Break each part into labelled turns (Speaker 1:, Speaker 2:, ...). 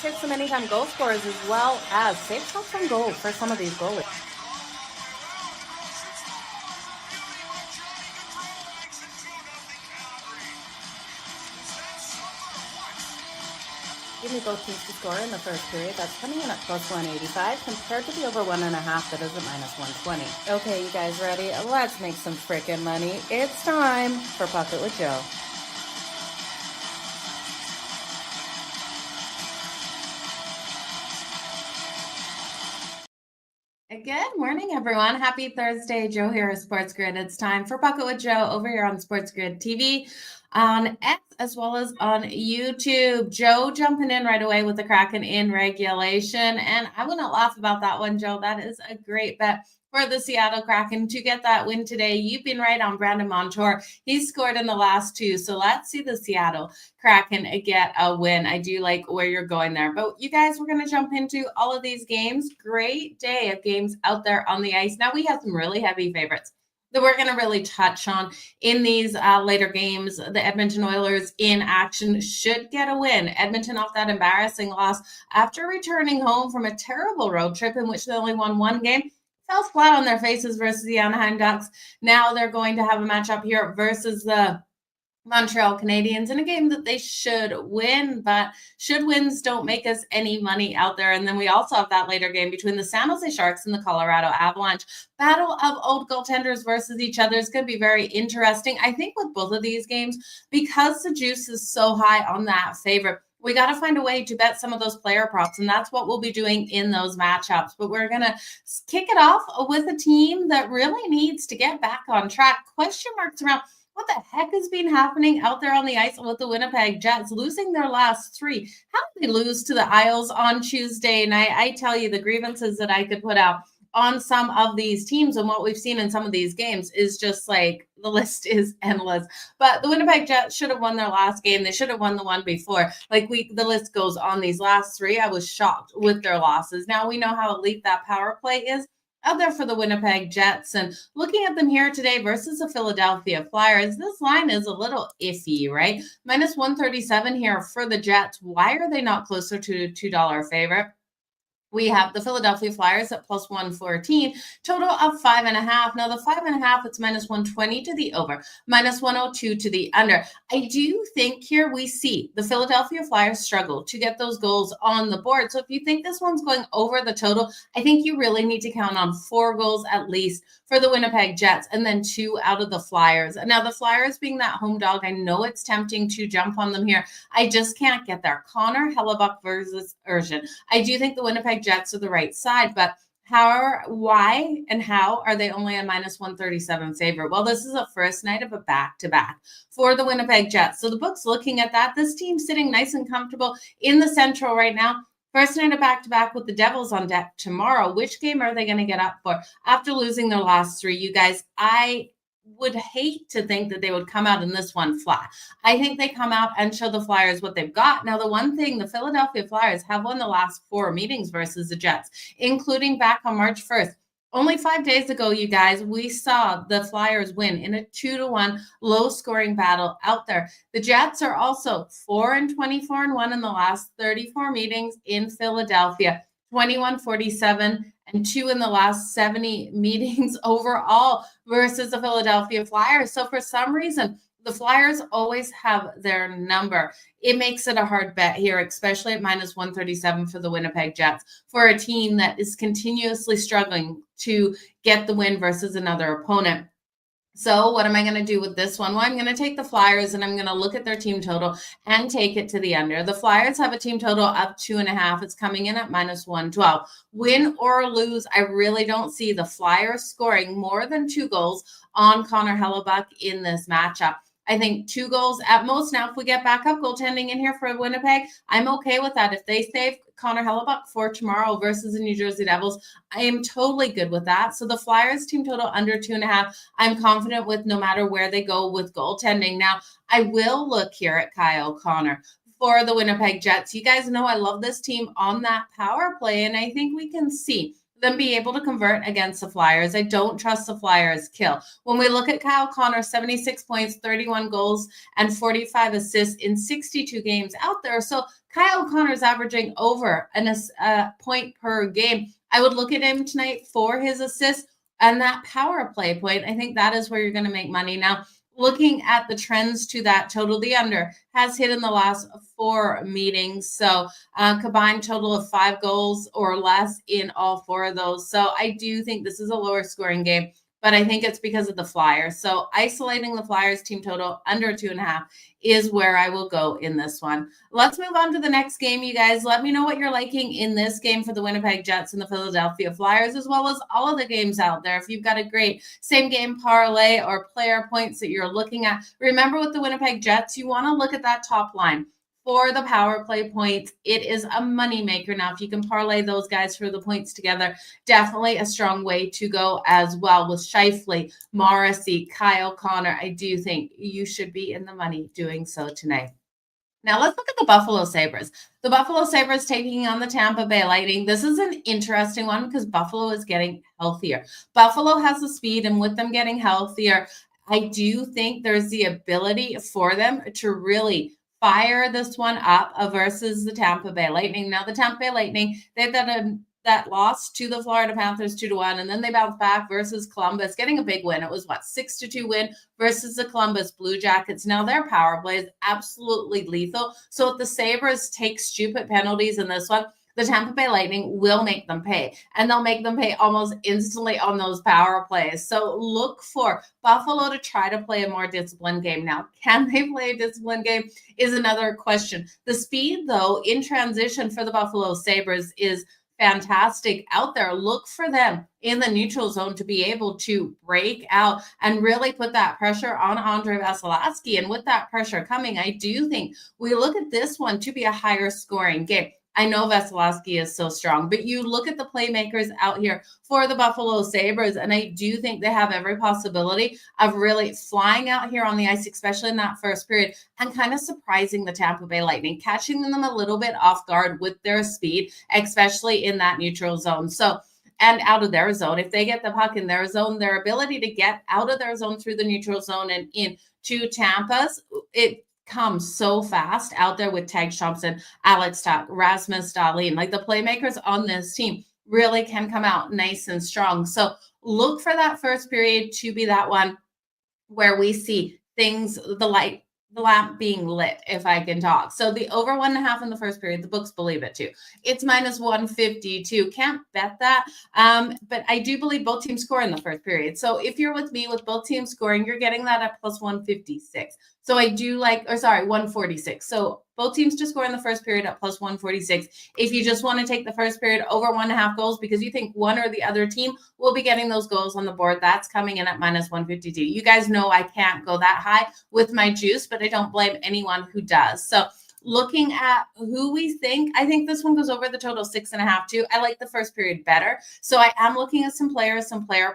Speaker 1: hit some anytime goal scorers as well as safe shots on goal for some of these goalies. Give me both teams to score in the first period. That's coming in at plus 185 compared to the over 1.5 that is at minus 120. Okay, you guys ready? Let's make some freaking money. It's time for Bucket with Jo. Good morning, everyone. Happy Thursday. Jo here of SportsGrid. It's time for Bucket with Jo over here on SportsGrid TV, on X, as well as on YouTube. Jo jumping in right away with the Kraken in regulation. And I wouldn't laugh about that one, Jo. That is a great bet for the Seattle Kraken to get that win today. You've been right on Brandon Montour. He's scored in the last two. So let's see the Seattle Kraken get a win. I do like where you're going there. But you guys, we're going to jump into all of these games. Great day of games out there on the ice. Now we have some really heavy favorites that we're going to really touch on in these later games. The Edmonton Oilers in action should get a win. Edmonton off that embarrassing loss after returning home from a terrible road trip in which they only won one game. Fell flat on their faces versus the Anaheim Ducks. Now they're going to have a matchup here versus the Montreal Canadiens in a game that they should win, but should wins don't make us any money out there. And then we also have that later game between the San Jose Sharks and the Colorado Avalanche. Battle of old goaltenders versus each other is going to be very interesting. I think with both of these games, because the juice is so high on that favorite, we got to find a way to bet some of those player props, and that's what we'll be doing in those matchups. But we're going to kick it off with a team that really needs to get back on track. Question marks around what the heck has been happening out there on the ice with the Winnipeg Jets losing their last three. How did they lose to the Isles on Tuesday night? I tell you, the grievances that I could put out on some of these teams and what we've seen in some of these games is just like the list is endless. But the Winnipeg Jets should have won their last game. They should have won the one before. The list goes on. These last three, I was shocked with their losses. Now we know how elite that power play is out there for the Winnipeg Jets. And looking at them here today versus the Philadelphia Flyers, this line is a little iffy, right? Minus 137 here for the Jets. Why are they not closer to a $2 favorite? We have the Philadelphia Flyers at plus 114, total of 5.5. Now the 5.5, it's minus 120 to the over, minus 102 to the under. I do think here we see the Philadelphia Flyers struggle to get those goals on the board. So if you think this one's going over the total, I think you really need to count on 4 goals at least for the Winnipeg Jets and then 2 out of the Flyers. Now the Flyers being that home dog, I know it's tempting to jump on them here. I just can't get there. Connor Hellebuyck versus Urgent. I do think the Winnipeg Jets are the right side, but why and how are they only a minus 137 favorite? Well, this is a first night of a back-to-back for the Winnipeg Jets. So the book's looking at that. This team's sitting nice and comfortable in the Central right now. First night of back-to-back with the Devils on deck tomorrow. Which game are they going to get up for after losing their last 3? You guys, I would hate to think that they would come out in this one flat. I think they come out and show the Flyers what they've got. Now, the one thing, the Philadelphia Flyers have won the last 4 meetings versus the Jets, including back on March 1st. Only 5 days ago, you guys, we saw the Flyers win in a 2-1 low-scoring battle out there. The Jets are also 4-24-1 in the last 34 meetings in Philadelphia, 21-47 and 2 in the last 70 meetings overall versus the Philadelphia Flyers. So for some reason, the Flyers always have their number. It makes it a hard bet here, especially at minus 137 for the Winnipeg Jets, for a team that is continuously struggling to get the win versus another opponent. So what am I going to do with this one? Well, I'm going to take the Flyers and I'm going to look at their team total and take it to the under. The Flyers have a team total of 2.5. It's coming in at minus 112. Win or lose, I really don't see the Flyers scoring more than 2 goals on Connor Hellebuyck in this matchup. I think 2 goals at most. Now, if we get backup goaltending in here for Winnipeg, I'm okay with that. If they save Connor Hellebuyck for tomorrow versus the New Jersey Devils, I am totally good with that. So the Flyers team total under 2.5, I'm confident with no matter where they go with goaltending. Now, I will look here at Kyle Connor for the Winnipeg Jets. You guys know I love this team on that power play, and I think we can see them be able to convert against the Flyers. I don't trust the Flyers kill. When we look at Kyle Connor, 76 points, 31 goals, and 45 assists in 62 games out there. So Kyle Connor's averaging over a point per game. I would look at him tonight for his assists and that power play point. I think that is where you're going to make money. Now, looking at the trends to that total, the under has hit in the last 4 meetings. So combined total of 5 goals or less in all 4 of those. So I do think this is a lower scoring game, but I think it's because of the Flyers. So isolating the Flyers team total under 2.5 is where I will go in this one. Let's move on to the next game, you guys. Let me know what you're liking in this game for the Winnipeg Jets and the Philadelphia Flyers, as well as all of the games out there. If you've got a great same game parlay or player points that you're looking at, remember with the Winnipeg Jets, you want to look at that top line. For the power play points, it is a money maker. Now, if you can parlay those guys for the points together, definitely a strong way to go as well with Scheifele, Morrissey, Kyle Connor. I do think you should be in the money doing so tonight. Now, let's look at the Buffalo Sabres. The Buffalo Sabres taking on the Tampa Bay Lightning. This is an interesting one because Buffalo is getting healthier. Buffalo has the speed, and with them getting healthier, I do think there's the ability for them to really fire this one up versus the Tampa Bay Lightning. Now, the Tampa Bay Lightning, they've got that loss to the Florida Panthers 2-1, and then they bounced back versus Columbus, getting a big win. It was 6-2 win versus the Columbus Blue Jackets. Now their power play is absolutely lethal. So if the Sabres take stupid penalties in this one, the Tampa Bay Lightning will make them pay, and they'll make them pay almost instantly on those power plays. So look for Buffalo to try to play a more disciplined game. Now, can they play a disciplined game is another question. The speed, though, in transition for the Buffalo Sabres is fantastic out there. Look for them in the neutral zone to be able to break out and really put that pressure on Andrei Vasilevskiy. And with that pressure coming, I do think we look at this one to be a higher scoring game. I know Vasilevskiy is so strong, but you look at the playmakers out here for the Buffalo Sabres, and I do think they have every possibility of really flying out here on the ice, especially in that first period, and kind of surprising the Tampa Bay Lightning, catching them a little bit off guard with their speed, especially in that neutral zone. So, and out of their zone, if they get the puck in their zone, their ability to get out of their zone through the neutral zone and into Tampa's, it comes so fast out there with Tage Thompson, Alex Tuch, Rasmus Dahlin. Like the playmakers on this team really can come out nice and strong. So look for that first period to be that one where we see things, the lamp being lit, if I can talk. So the over 1.5 in the first period, the books believe it too. It's -152. Can't bet that. But I do believe both teams score in the first period. So if you're with me with both teams scoring, you're getting that at +156. So I do 146. So both teams to score in the first period at +146. If you just want to take the first period over 1.5 goals because you think one or the other team will be getting those goals on the board, that's coming in at -152. You guys know I can't go that high with my juice, but I don't blame anyone who does. So looking at who we think, I think this one goes over the total 6.5 too. I like the first period better. So I am looking at some player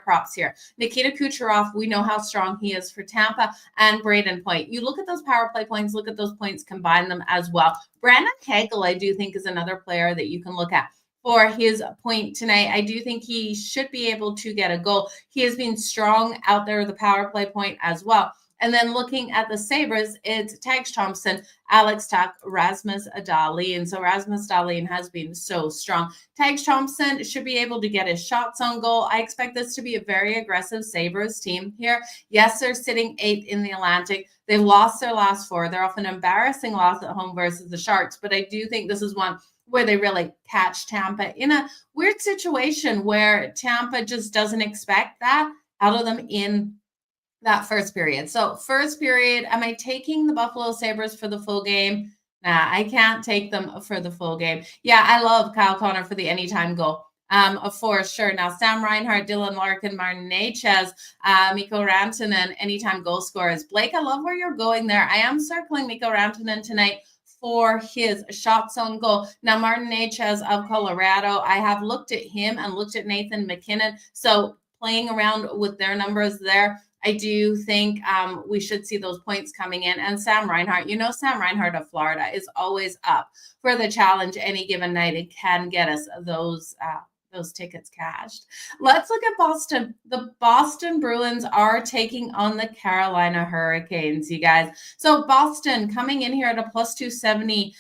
Speaker 1: props here. Nikita Kucherov, we know how strong he is for Tampa, and Braden Point. You look at those power play points, look at those points, combine them as well. Brandon Hagel, I do think, is another player that you can look at for his point tonight. I do think he should be able to get a goal. He has been strong out there, the power play point as well. And then looking at the Sabres, it's Tage Thompson, Alex Tuch, Rasmus Dahlin. So Rasmus Dahlin has been so strong. Tage Thompson should be able to get his shots on goal. I expect this to be a very aggressive Sabres team here. Yes, they're sitting 8th in the Atlantic. They've lost their last 4. They're off an embarrassing loss at home versus the Sharks. But I do think this is one where they really catch Tampa in a weird situation where Tampa just doesn't expect that out of them in that first period. So first period, am I taking the Buffalo Sabres for the full game? Nah, I can't take them for the full game. Yeah, I love Kyle Connor for the anytime goal. For sure. Now, Sam Reinhart, Dylan Larkin, Martin Necas, Mikko Rantanen, anytime goal scorers. Blake, I love where you're going there. I am circling Mikko Rantanen tonight for his shots on goal. Now, Martin Necas of Colorado, I have looked at him and looked at Nathan McKinnon. So playing around with their numbers there, I do think we should see those points coming in. And Sam Reinhart, Sam Reinhart of Florida is always up for the challenge any given night. It can get us those those tickets cashed. Let's look at Boston. The Boston Bruins are taking on the Carolina Hurricanes, you guys. So Boston coming in here at a plus 270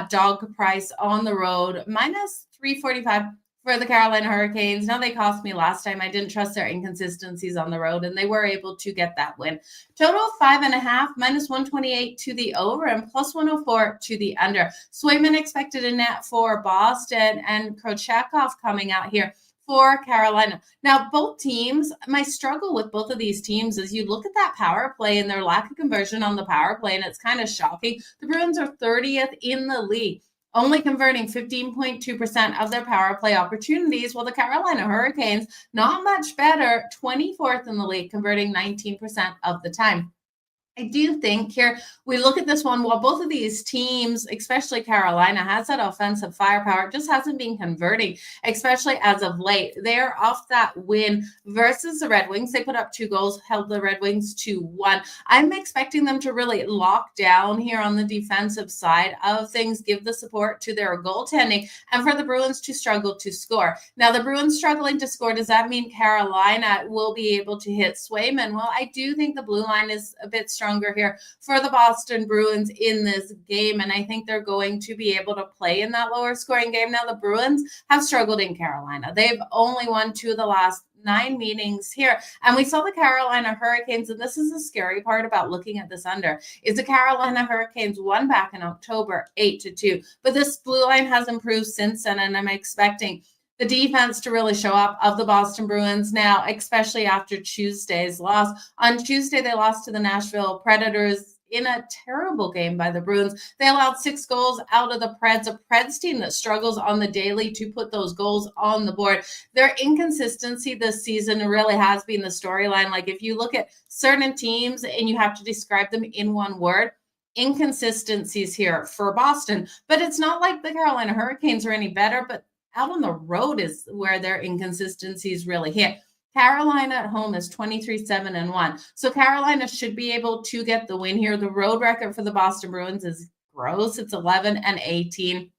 Speaker 1: dog price on the road, minus 345 for the Carolina Hurricanes. Now, they cost me last time. I didn't trust their inconsistencies on the road, and they were able to get that win. Total 5.5, minus 128 to the over and plus 104 to the under. Swayman expected a net for Boston, and Kochekov coming out here for Carolina. Now, both teams, my struggle with both of these teams is you look at that power play and their lack of conversion on the power play, and it's kind of shocking. The Bruins are 30th in the league, only converting 15.2% of their power play opportunities, while the Carolina Hurricanes, not much better, 24th in the league, converting 19% of the time. I do think here we look at this one, while both of these teams, especially Carolina, has that offensive firepower, it just hasn't been converting, especially as of late. They're off that win versus the Red Wings. They put up 2 goals, held the Red Wings to 1. I'm expecting them to really lock down here on the defensive side of things, give the support to their goaltending, and for the Bruins to struggle to score. Now, the Bruins struggling to score, does that mean Carolina will be able to hit Swayman? Well, I do think the blue line is a bit stronger here for the Boston Bruins in this game, and I think they're going to be able to play in that lower scoring game. Now, the Bruins have struggled in Carolina. They've only won 2 of the last 9 meetings here, and we saw the Carolina Hurricanes, and this is the scary part about looking at this under, is the Carolina Hurricanes won back in October 8-2, but this blue line has improved since then, and I'm expecting the defense to really show up of the Boston Bruins now, especially after Tuesday's loss. On Tuesday, they lost to the Nashville Predators in a terrible game by the Bruins. They allowed 6 goals out of the Preds, a Preds team that struggles on the daily to put those goals on the board. Their inconsistency this season really has been the storyline. Like, if you look at certain teams and you have to describe them in one word, inconsistencies here for Boston. But it's not like the Carolina Hurricanes are any better, but out on the road is where their inconsistencies really hit. Carolina at home is 23-7-1. So Carolina should be able to get the win here. The road record for the Boston Bruins is gross. It's 11-18.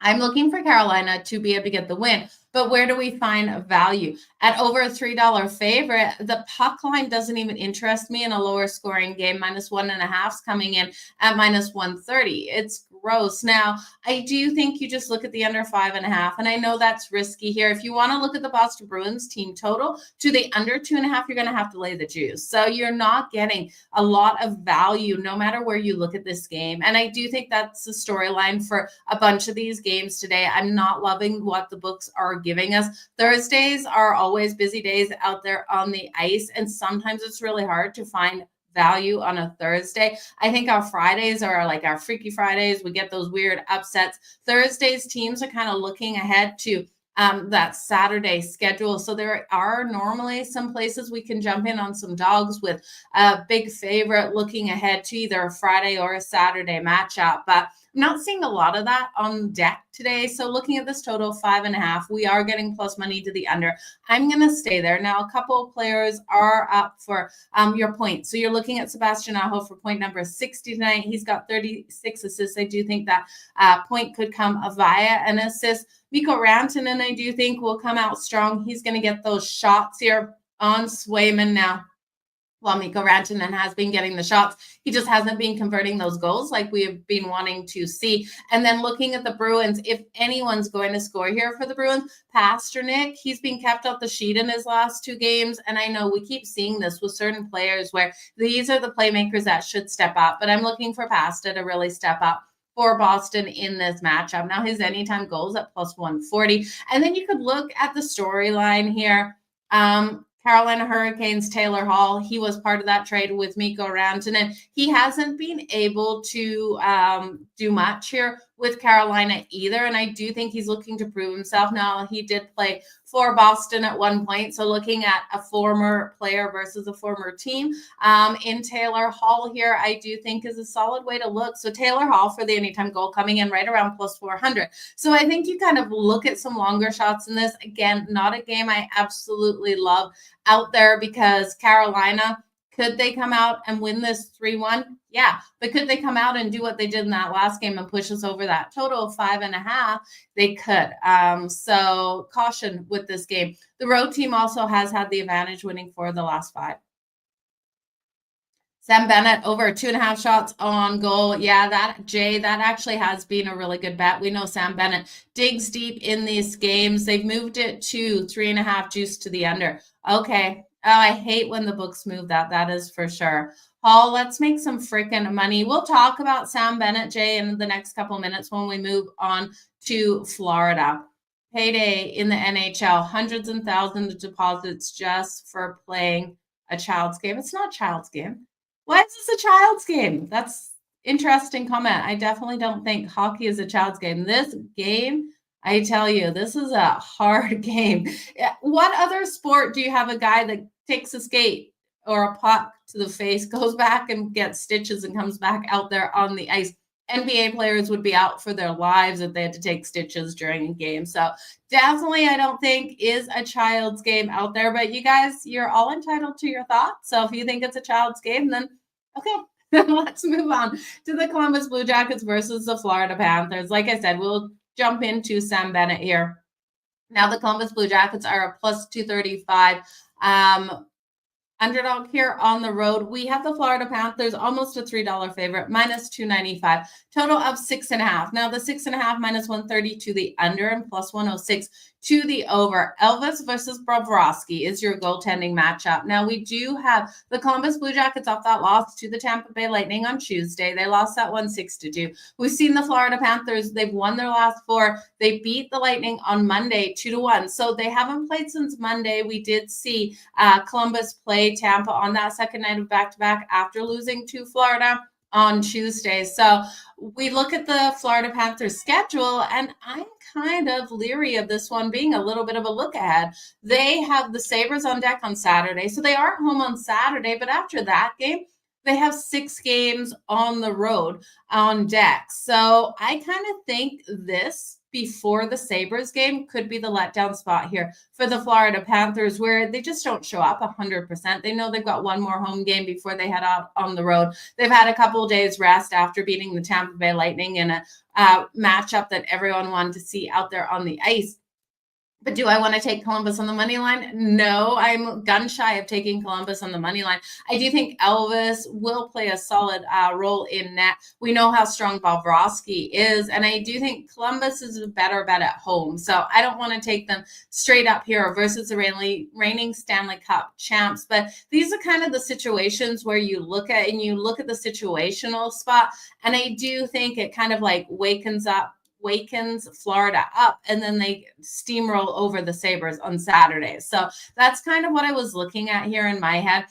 Speaker 1: I'm looking for Carolina to be able to get the win. But where do we find value? At over a $3 favorite, the puck line doesn't even interest me in a lower scoring game. -1.5 coming in at -130. It's gross. Now, I do think you just look at the under 5.5, and I know that's risky here. If you want to look at the Boston Bruins team total to the under 2.5, you're going to have to lay the juice. So you're not getting a lot of value no matter where you look at this game. And I do think that's the storyline for a bunch of these games today. I'm not loving what the books are giving us. Thursdays are always busy days out there on the ice, and sometimes it's really hard to find value on a Thursday. I think our Fridays are like our Freaky Fridays. We get those weird upsets. Thursdays, teams are kind of looking ahead to that Saturday schedule. So there are normally some places we can jump in on some dogs with a big favorite looking ahead to either a Friday or a Saturday matchup. But I'm not seeing a lot of that on deck today. So looking at this total 5.5, we are getting plus money to the under. I'm going to stay there. Now, a couple of players are up for your points. So you're looking at Sebastian Aho for point number 60 tonight. He's got 36 assists. I do think that point could come via an assist. Mikko Rantanen, I do think, will come out strong. He's going to get those shots here on Swayman now. While Mikko Rantanen has been getting the shots, he just hasn't been converting those goals like we have been wanting to see. And then looking at the Bruins, if anyone's going to score here for the Bruins, Pasternak, he's been kept off the sheet in his last 2 games. And I know we keep seeing this with certain players where these are the playmakers that should step up. But I'm looking for Pasta to really step up for Boston in this matchup. Now, his anytime goals at plus 140. And then you could look at the storyline here. Carolina Hurricanes, Taylor Hall, he was part of that trade with Mikko Rantanen. He hasn't been able to do much here with Carolina either, and I do think he's looking to prove himself. Now, he did play for Boston at one point, so looking at a former player versus a former team in Taylor Hall here, I do think is a solid way to look. So Taylor Hall for the anytime goal coming in right around plus 400. So I think you kind of look at some longer shots in this. Again, not a game I absolutely love out there because Carolina Could they come out and win this 3-1? Yeah. But could they come out and do what they did in that last game and push us over that total of 5.5? They could. So caution with this game. The road team also has had the advantage, winning 4 of the last 5. Sam Bennett over 2.5 shots on goal. Yeah, that actually has been a really good bet. We know Sam Bennett digs deep in these games. They've moved it to 3.5 juice to the under. Okay. Oh, I hate when the books move that. That is for sure. Paul, let's make some freaking money. We'll talk about Sam Bennett, Jay, in the next couple of minutes when we move on to Florida. Payday in the NHL, hundreds and thousands of deposits just for playing a child's game. It's not a child's game. Why is this a child's game? That's interesting comment. I definitely don't think hockey is a child's game. This game, I tell you, this is a hard game. What other sport do you have a guy that takes a skate or a puck to the face, goes back and gets stitches and comes back out there on the ice? NBA players would be out for their lives if they had to take stitches during a game. So definitely, I don't think is a child's game out there. But you guys, you're all entitled to your thoughts. So if you think it's a child's game, then okay, let's move on to the Columbus Blue Jackets versus the Florida Panthers. Like I said, we'll jump into Sam Bennett here. Now the Columbus Blue Jackets are a plus 235. Underdog here on the road. We have the Florida Panthers, almost a $3 favorite, minus 295. Total of 6.5. Now the 6.5 minus 130 to the under and plus 106 to the over. Elvis versus Bobrovsky is your goaltending matchup. Now we do have the Columbus Blue Jackets off that loss to the Tampa Bay Lightning on Tuesday. They lost that one 6-2. We've seen the Florida Panthers. They've won their last 4. They beat the Lightning on Monday 2-1. So they haven't played since Monday. We did see Columbus play Tampa on that second night of back-to-back after losing to Florida on Tuesday. So we look at the Florida Panthers schedule, and I'm kind of leery of this one being a little bit of a look ahead. They have the Sabres on deck on Saturday, so they aren't home on Saturday, but after that game, they have 6 games on the road on deck. So I kind of think this before the Sabres game could be the letdown spot here for the Florida Panthers, where they just don't show up 100%. They know they've got one more home game before they head out on the road. They've had a couple of days rest after beating the Tampa Bay Lightning in a matchup that everyone wanted to see out there on the ice. But do I want to take Columbus on the money line? No, I'm gun shy of taking Columbus on the money line. I do think Elvis will play a solid role in net. We know how strong Bobrovsky is, and I do think Columbus is a better bet at home. So I don't want to take them straight up here versus the reigning Stanley Cup champs. But these are kind of the situations where you look at the situational spot, and I do think it kind of like wakens Florida up, and then they steamroll over the Sabres on Saturday. So that's kind of what I was looking at here in my head.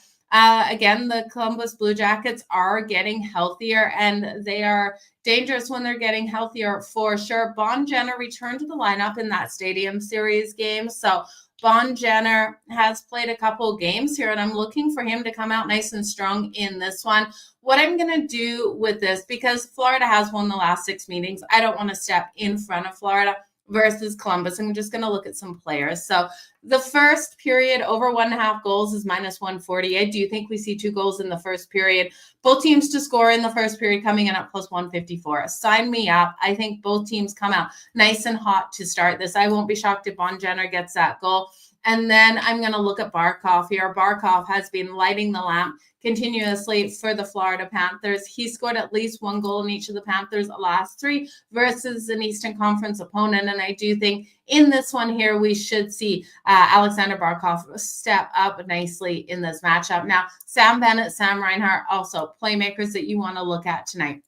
Speaker 1: Again, the Columbus Blue Jackets are getting healthier, and they are dangerous when they're getting healthier for sure. Bon Jenner returned to the lineup in that Stadium Series game. So Bon Jenner has played a couple games here, and I'm looking for him to come out nice and strong in this one. What I'm going to do with this, because Florida has won the last 6 meetings, I don't want to step in front of Florida versus Columbus. I'm just going to look at some players. So the first period over 1.5 goals is minus 140. I do think we see 2 goals in the first period. Both teams to score in the first period coming in at plus 154. Sign me up. I think both teams come out nice and hot to start this. I won't be shocked if Bon Jenner gets that goal. And then I'm going to look at Barkov here. Barkov has been lighting the lamp continuously for the Florida Panthers. He scored at least 1 goal in each of the Panthers' last 3 versus an Eastern Conference opponent. And I do think in this one here, we should see Alexander Barkov step up nicely in this matchup. Now, Sam Bennett, Sam Reinhart, also playmakers that you want to look at tonight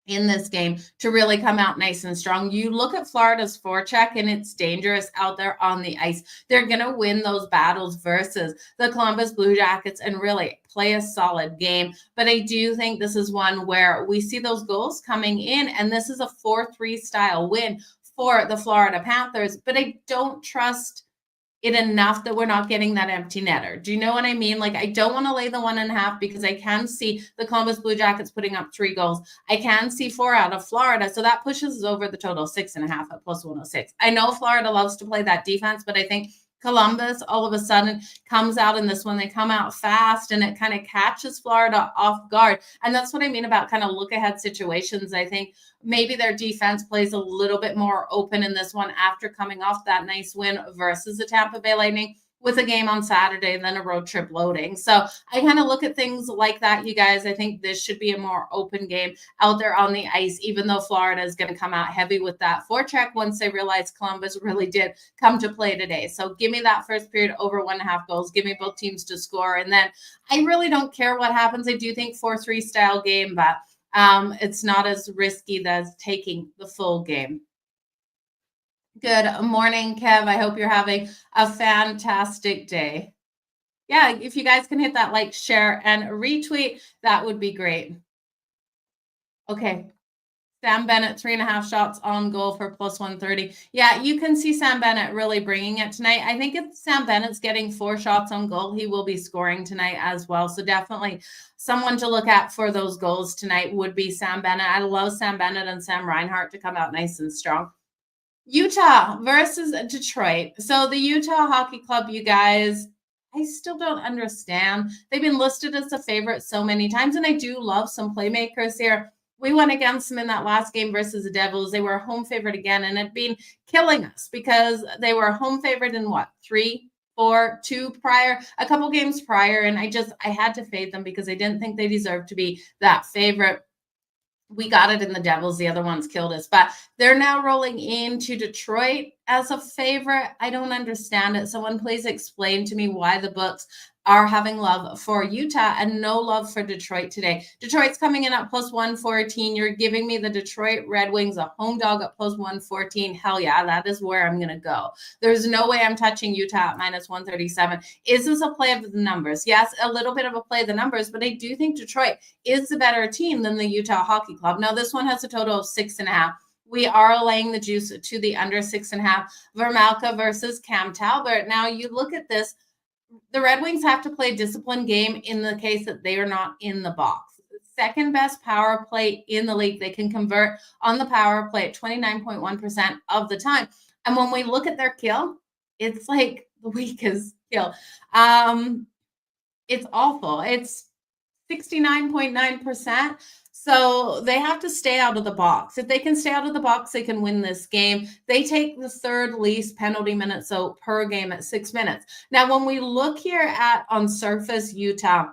Speaker 1: in this game to really come out nice and strong. You look at Florida's forecheck, and it's dangerous out there on the ice. They're going to win those battles versus the Columbus Blue Jackets and really play a solid game. But I do think this is one where we see those goals coming in, and this is a 4-3 style win for the Florida Panthers. But I don't trust it enough that we're not getting that empty netter. Do you know what I mean? Like, I don't want to lay the 1.5 because I can see the Columbus Blue Jackets putting up 3 goals. I can see 4 out of Florida. So that pushes us over the total 6.5 at plus 106. I know Florida loves to play that defense, but I think Columbus all of a sudden comes out in this one. They come out fast and it kind of catches Florida off guard. And that's what I mean about kind of look ahead situations. I think maybe their defense plays a little bit more open in this one after coming off that nice win versus the Tampa Bay Lightning, with a game on Saturday and then a road trip loading. So I kind of look at things like that, you guys. I think this should be a more open game out there on the ice, even though Florida is going to come out heavy with that forecheck once they realize Columbus really did come to play today. So give me that first period over 1.5 goals. Give me both teams to score. And then I really don't care what happens. I do think 4-3 style game, but it's not as risky as taking the full game. Good morning, Kev. I hope you're having a fantastic day. Yeah, if you guys can hit that like, share, and retweet, that would be great. Okay. Sam Bennett, 3.5 shots on goal for plus 130. Yeah, you can see Sam Bennett really bringing it tonight. I think if Sam Bennett's getting 4 shots on goal, he will be scoring tonight as well. So definitely someone to look at for those goals tonight would be Sam Bennett. I love Sam Bennett and Sam Reinhart to come out nice and strong. Utah versus Detroit. So the Utah Hockey Club, you guys, I still don't understand. They've been listed as the favorite so many times, and I do love some playmakers here. We went against them in that last game versus the Devils. They were home favorite again, and it'd been killing us because they were home favorite in what, 3, 4, 2 prior, a couple games prior, and I had to fade them because I didn't think they deserved to be that favorite. We got it in the Devils. The other ones killed us, but they're now rolling into Detroit as a favorite. I don't understand it. Someone please explain to me why the books are having love for Utah and no love for Detroit today. Detroit's coming in at plus 114. You're giving me the Detroit Red Wings, a home dog at plus 114. Hell yeah, that is where I'm going to go. There's no way I'm touching Utah at minus 137. Is this a play of the numbers? Yes, a little bit of a play of the numbers, but I do think Detroit is the better team than the Utah Hockey Club. Now, this one has a total of 6.5. We are laying the juice to the under 6.5. Vermalka versus Cam Talbot. Now, you look at this. The Red Wings have to play a disciplined game in the case that they are not in the box. Second best power play in the league. They can convert on the power play at 29.1% of the time. And when we look at their kill, it's like the weakest kill. It's awful. It's 69.9%. So they have to stay out of the box. If they can stay out of the box, they can win this game. They take the third least penalty minutes so per game at 6 minutes. Now, when we look here at on surface Utah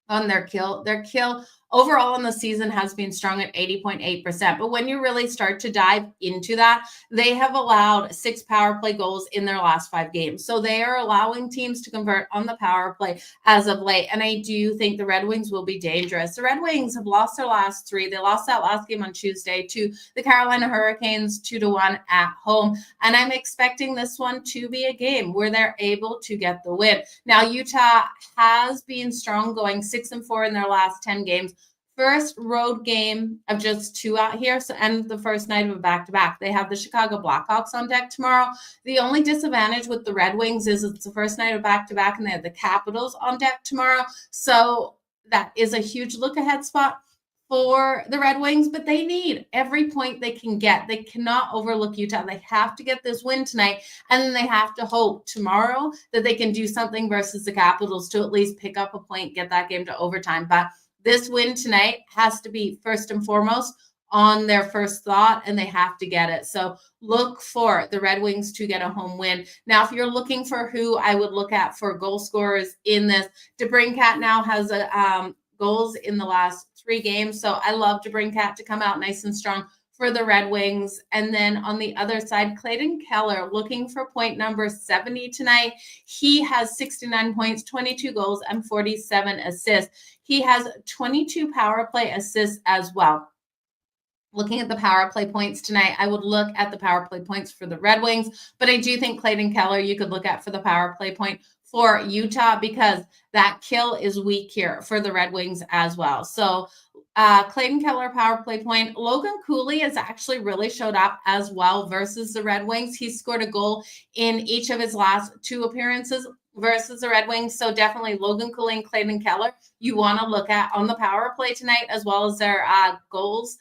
Speaker 1: on their kill overall in the season has been strong at 80.8%. But when you really start to dive into that, they have allowed 6 power play goals in their last 5 games. So they are allowing teams to convert on the power play as of late. And I do think the Red Wings will be dangerous. The Red Wings have lost their last 3. They lost that last game on Tuesday to the Carolina Hurricanes 2-1 at home. And I'm expecting this one to be a game where they're able to get the win. Now, Utah has been strong, going 6-4 in their last 10 games. First road game of just 2 out here, so and the first night of a back-to-back. They have the Chicago Blackhawks on deck tomorrow. The only disadvantage with the Red Wings is it's the first night of back-to-back, and they have the Capitals on deck tomorrow. So that is a huge look-ahead spot for the Red Wings, but they need every point they can get. They cannot overlook Utah. They have to get this win tonight, and then they have to hope tomorrow that they can do something versus the Capitals to at least pick up a point, get that game to overtime. But this win tonight has to be first and foremost on their first thought, and they have to get it. So look for the Red Wings to get a home win. Now, if you're looking for who I would look at for goal scorers in this, DeBrincat now has goals in the last 3 games. So I love DeBrincat to come out nice and strong for the Red Wings. And then on the other side, Clayton Keller looking for point number 70 tonight. He has 69 points, 22 goals, and 47 assists. He has 22 power play assists as well. Looking at the power play points tonight, I would look at the power play points for the Red Wings, but I do think Clayton Keller you could look at for the power play point for Utah because that kill is weak here for the Red Wings as well. So Clayton Keller power play point. Logan Cooley has actually really showed up as well versus the Red Wings. He scored a goal in each of his last 2 appearances versus the Red Wings. So definitely Logan Cooley and Clayton Keller you want to look at on the power play tonight, as well as their goals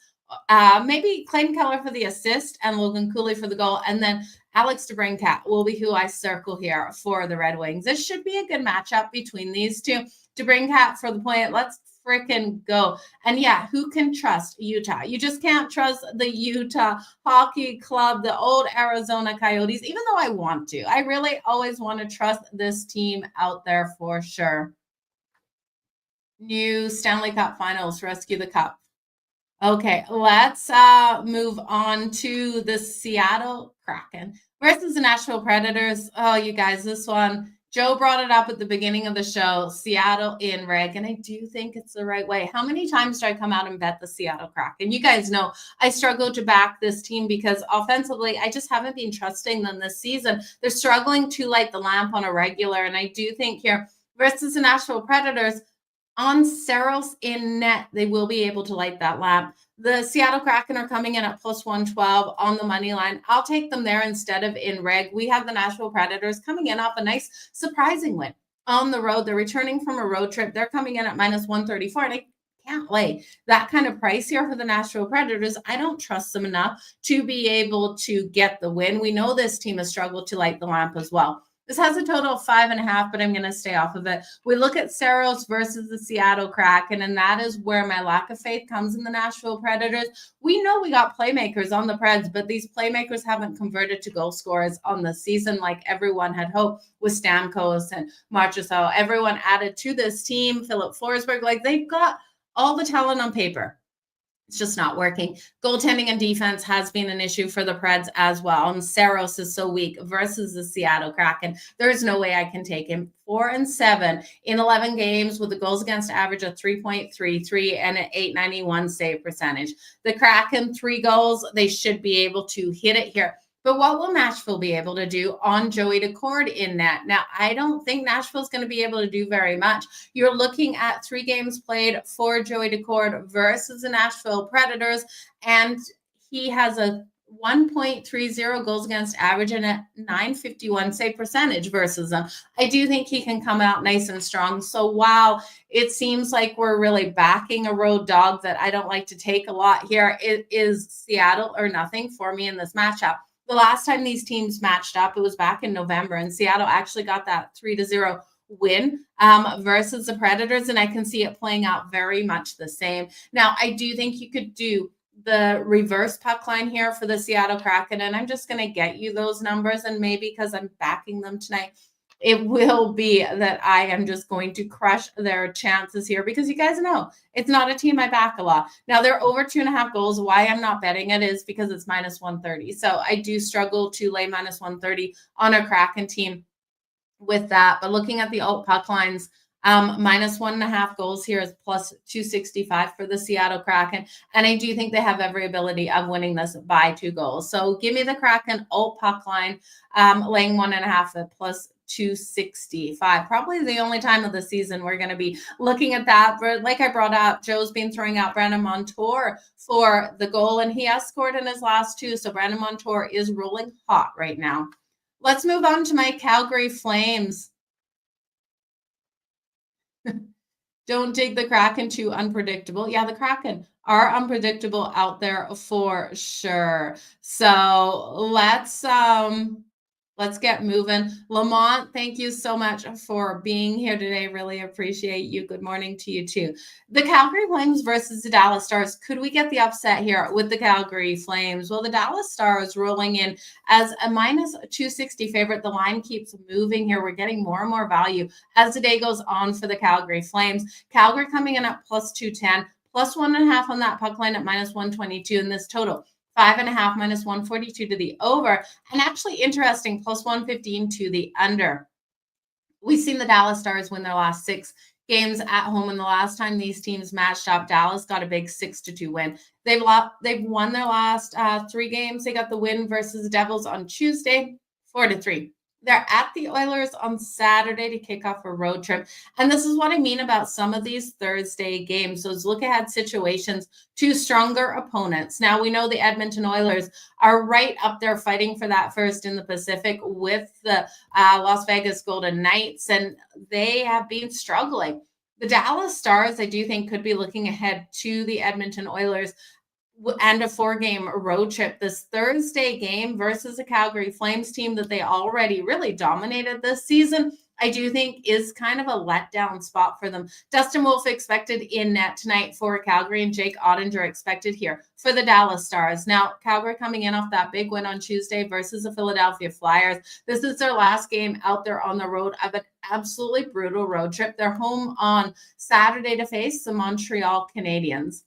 Speaker 1: Maybe Clayton Keller for the assist and Logan Cooley for the goal. And then Alex DeBrincat will be who I circle here for the Red Wings. This should be a good matchup between these two. DeBrincat for the point. Let's freaking go. And yeah, who can trust Utah? You just can't trust the Utah Hockey Club, the old Arizona Coyotes, even though I want to. I really always want to trust this team out there for sure. New Stanley Cup Finals, rescue the cup. Okay, let's move on to the Seattle Kraken versus the Nashville Predators. Oh, you guys, this one, Joe brought it up at the beginning of the show, Seattle in reg, and I do think it's the right way. How many times do I come out and bet the Seattle Kraken? You guys know I struggle to back this team because offensively, I just haven't been trusting them this season. They're struggling to light the lamp on a regular, and I do think here versus the Nashville Predators, on Saros in net, they will be able to light that lamp. The Seattle Kraken are coming in at plus 112 on the money line. I'll take them there instead of in reg. We have the Nashville Predators coming in off a nice surprising win on the road. They're returning from a road trip. They're coming in at minus 134, and I can't lay that kind of price here for the Nashville Predators. I don't trust them enough to be able to get the win. We know this team has struggled to light the lamp as well. This has a total of 5.5, but I'm going to stay off of it. We look at Saros versus the Seattle Kraken, and that is where my lack of faith comes in the Nashville Predators. We know we got playmakers on the Preds, but these playmakers haven't converted to goal scorers on the season like everyone had hoped with Stamkos and Marchessault. Everyone added to this team, Philip Forsberg, like they've got all the talent on paper. It's just not working. Goaltending and defense has been an issue for the Preds as well. And Saros is so weak versus the Seattle Kraken. There's no way I can take him. 4-7 in 11 games with a goals against average of 3.33 and an 891 save percentage. The Kraken, 3 goals. They should be able to hit it here. But what will Nashville be able to do on Joey Daccord in net? Now, I don't think Nashville's going to be able to do very much. You're looking at 3 games played for Joey Daccord versus the Nashville Predators, and he has a 1.30 goals against average and a 951 save percentage versus them. I do think he can come out nice and strong. So while it seems like we're really backing a road dog that I don't like to take a lot here, it is Seattle or nothing for me in this matchup. The last time these teams matched up, it was back in November, and Seattle actually got that 3-0 win versus the Predators, and I can see it playing out very much the same. Now, I do think you could do the reverse puck line here for the Seattle Kraken, and I'm just going to get you those numbers, and maybe because I'm backing them tonight, it will be that I am just going to crush their chances here because you guys know it's not a team I back a lot. Now they're over 2.5 goals. Why I'm not betting it is because it's minus 130. So I do struggle to lay minus 130 on a Kraken team with that. But looking at the alt puck lines, minus 1.5 goals here is plus 265 for the Seattle Kraken. And I do think they have every ability of winning this by 2 goals. So give me the Kraken alt puck line, laying 1.5 at plus 265. Probably the only time of the season we're going to be looking at that. But like I brought up, Joe's been throwing out Brandon Montour for the goal, and he has scored in his last 2. So Brandon Montour is rolling hot right now. Let's move on to my Calgary Flames. Don't take the Kraken too unpredictable. Yeah, the Kraken are unpredictable out there for sure. So let's get moving. Lamont, thank you so much for being here today. Really appreciate you. Good morning to you too. The Calgary Flames versus the Dallas Stars. Could we get the upset here with the Calgary Flames? Well, the Dallas Stars rolling in as a minus 260 favorite. The line keeps moving here. We're getting more and more value as the day goes on for the Calgary Flames. Calgary coming in at plus 210, plus 1.5 on that puck line at minus 122 in this total. 5.5 minus 142 to the over, and actually interesting, plus 115 to the under. We've seen the Dallas Stars win their last 6 games at home, and the last time these teams matched up, Dallas got a big 6-2 win. They've won their last 3 games. They got the win versus the Devils on Tuesday, 4-3. They're at the Oilers on Saturday to kick off a road trip. And this is what I mean about some of these Thursday games. Those look-ahead situations to stronger opponents. Now, we know the Edmonton Oilers are right up there fighting for that first in the Pacific with the Las Vegas Golden Knights, and they have been struggling. The Dallas Stars, I do think, could be looking ahead to the Edmonton Oilers and a 4-game road trip. This Thursday game versus a Calgary Flames team that they already really dominated this season, I do think is kind of a letdown spot for them. Dustin Wolf expected in net tonight for Calgary, and Jake Ottinger expected here for the Dallas Stars. Now, Calgary coming in off that big win on Tuesday versus the Philadelphia Flyers. This is their last game out there on the road of an absolutely brutal road trip. They're home on Saturday to face the Montreal Canadiens.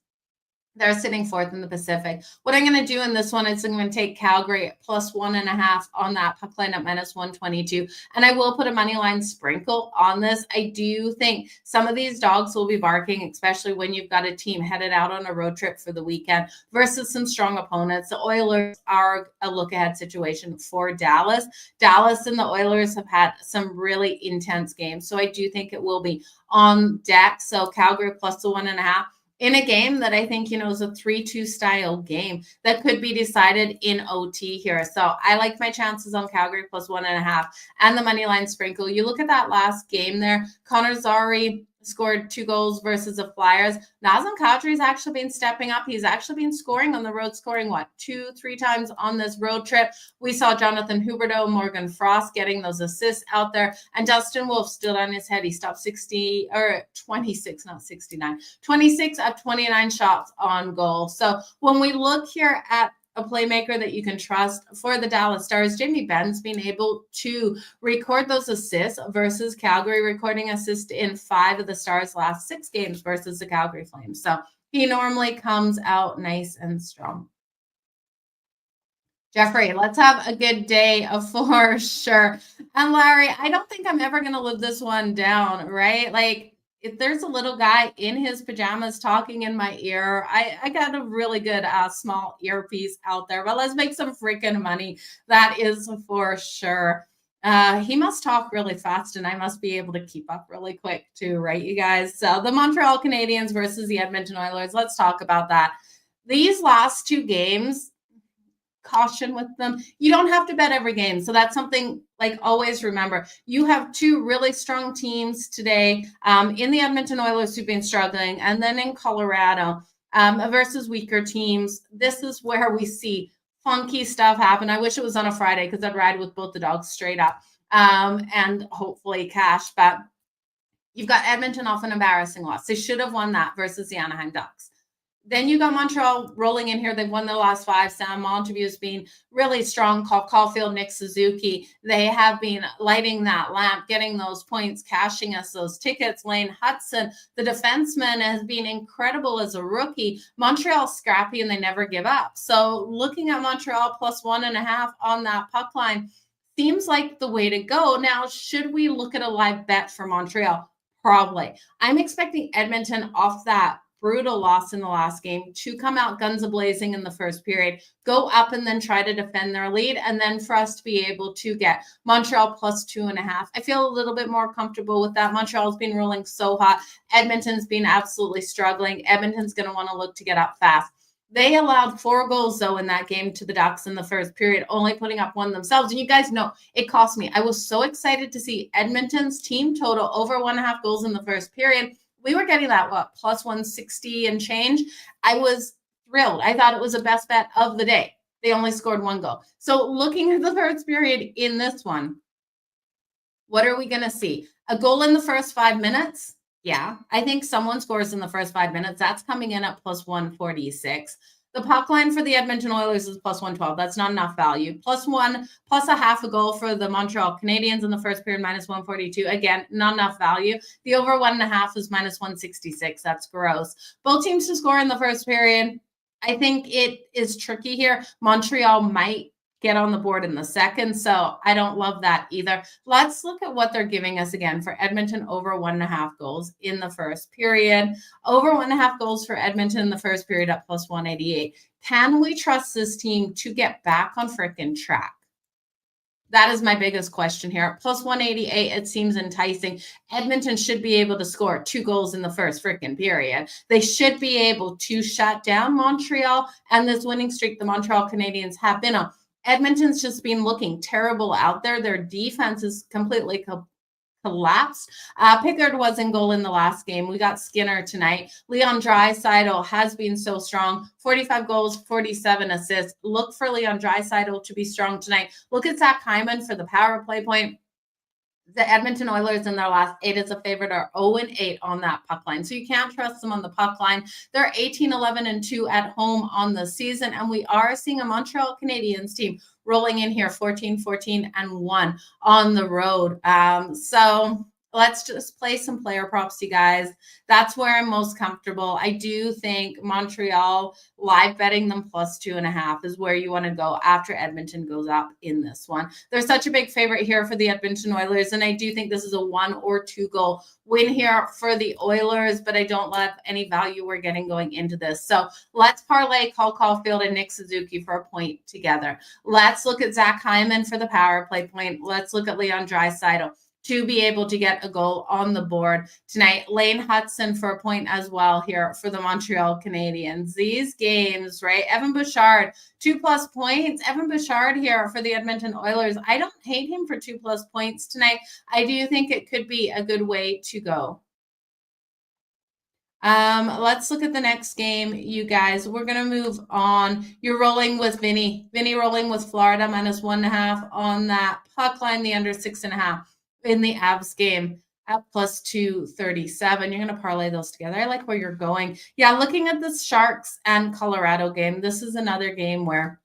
Speaker 1: They're sitting fourth in the Pacific. What I'm going to do in this one is I'm going to take Calgary plus 1.5 on that puck line at minus 122. And I will put a money line sprinkle on this. I do think some of these dogs will be barking, especially when you've got a team headed out on a road trip for the weekend versus some strong opponents. The Oilers are a look-ahead situation for Dallas. Dallas and the Oilers have had some really intense games. So I do think it will be on deck. So Calgary plus the 1.5. In a game that I think, is a 3-2 style game that could be decided in OT here. So I like my chances on Calgary plus 1.5 and the money line sprinkle. You look at that last game there, Connor Zary scored 2 goals versus the Flyers. Nazem Kadri's actually been stepping up. He's actually been scoring on the road, scoring 2-3 times on this road trip. We saw Jonathan Huberdeau, Morgan Frost getting those assists out there, and Dustin Wolf stood on his head. He stopped 26 of 29 shots on goal. So when we look here at a playmaker that you can trust for the Dallas Stars, Jamie Benn's been able to record those assists versus Calgary, recording assists in 5 of the Stars' last 6 games versus the Calgary Flames. So he normally comes out nice and strong. Jeffrey, let's have a good day for sure. And Larry, I don't think I'm ever going to live this one down, right? Like, if there's a little guy in his pajamas talking in my ear, I got a really good small earpiece out there. But let's make some freaking money. That is for sure. He must talk really fast, and I must be able to keep up really quick too, right, you guys? So the Montreal Canadiens versus the Edmonton Oilers. Let's talk about that. These last 2 games, caution with them. You don't have to bet every game. So that's something, like, always remember. You have 2 really strong teams today in the Edmonton Oilers who've been struggling, and then in Colorado versus weaker teams. This is where we see funky stuff happen. I wish it was on a Friday because I'd ride with both the dogs straight up and hopefully cash. But you've got Edmonton off an embarrassing loss. They should have won that versus the Anaheim Ducks. Then you got Montreal rolling in here. They've won their last 5. Sam Montembeau's been really strong. Caulfield, Nick Suzuki. They have been lighting that lamp, getting those points, cashing us those tickets. Lane Hudson, the defenseman, has been incredible as a rookie. Montreal's scrappy and they never give up. So looking at Montreal plus 1.5 on that puck line seems like the way to go. Now, should we look at a live bet for Montreal? Probably. I'm expecting Edmonton off that brutal loss in the last game to come out guns a-blazing in the first period, go up and then try to defend their lead, and then for us to be able to get Montreal plus 2.5. I feel a little bit more comfortable with that. Montreal's been rolling so hot. Edmonton's been absolutely struggling. Edmonton's going to want to look to get up fast. They allowed 4 goals, though, in that game to the Ducks in the first period, only putting up 1 themselves. And you guys know it cost me. I was so excited to see Edmonton's team total over 1.5 goals in the first period. We were getting that, plus 160 and change. I was thrilled. I thought it was the best bet of the day. They only scored 1 goal. So looking at the first period in this one, what are we going to see? A goal in the first 5 minutes? Yeah, I think someone scores in the first 5 minutes. That's coming in at plus 146. The puck line for the Edmonton Oilers is plus 112. That's not enough value. Plus 1, plus a half a goal for the Montreal Canadiens in the first period, minus 142. Again, not enough value. The over 1.5 is minus 166. That's gross. Both teams to score in the first period. I think it is tricky here. Montreal might get on the board in the second, so I don't love that either. Let's look at what they're giving us again for Edmonton over 1.5 goals in the first period. Over 1.5 goals for Edmonton in the first period at plus 188. Can we trust this team to get back on frickin' track? That is my biggest question here. Plus 188, it seems enticing. Edmonton should be able to score 2 goals in the first freaking period. They should be able to shut down Montreal and this winning streak the Montreal Canadiens have been on. Edmonton's just been looking terrible out there. Their defense is completely collapsed. Pickard was in goal in the last game. We got Skinner tonight. Leon Draisaitl has been so strong. 45 goals, 47 assists. Look for Leon Draisaitl to be strong tonight. Look at Zach Hyman for the power play point. The Edmonton Oilers in their last 8 as a favorite are 0-8 on that puck line. So you can't trust them on the puck line. They're 18-11-2 at home on the season. And we are seeing a Montreal Canadiens team rolling in here 14-14-1 on the road. So let's just play some player props, you guys. That's where I'm most comfortable. I do think Montreal live betting them +2.5 is where you want to go after Edmonton goes up in this one. They're such a big favorite here for the Edmonton Oilers, and I do think this is a 1 or 2 goal win here for the Oilers, but I don't love any value we're getting going into this. So let's parlay Cole Caulfield and Nick Suzuki for a point together. Let's look at Zach Hyman for the power play point. Let's look at Leon Draisaitl to be able to get a goal on the board tonight. Lane Hudson for a point as well here for the Montreal Canadiens. These games, right? Evan Bouchard, 2+ points. Evan Bouchard here for the Edmonton Oilers. I don't hate him for 2+ points tonight. I do think it could be a good way to go. Let's look at the next game, you guys. We're going to move on. You're rolling with Vinny. Vinny rolling with Florida -1.5 on that puck line, the under 6.5. In the Avs game at +237. You're going to parlay those together. I like where you're going. Yeah, looking at the Sharks and Colorado game, this is another game where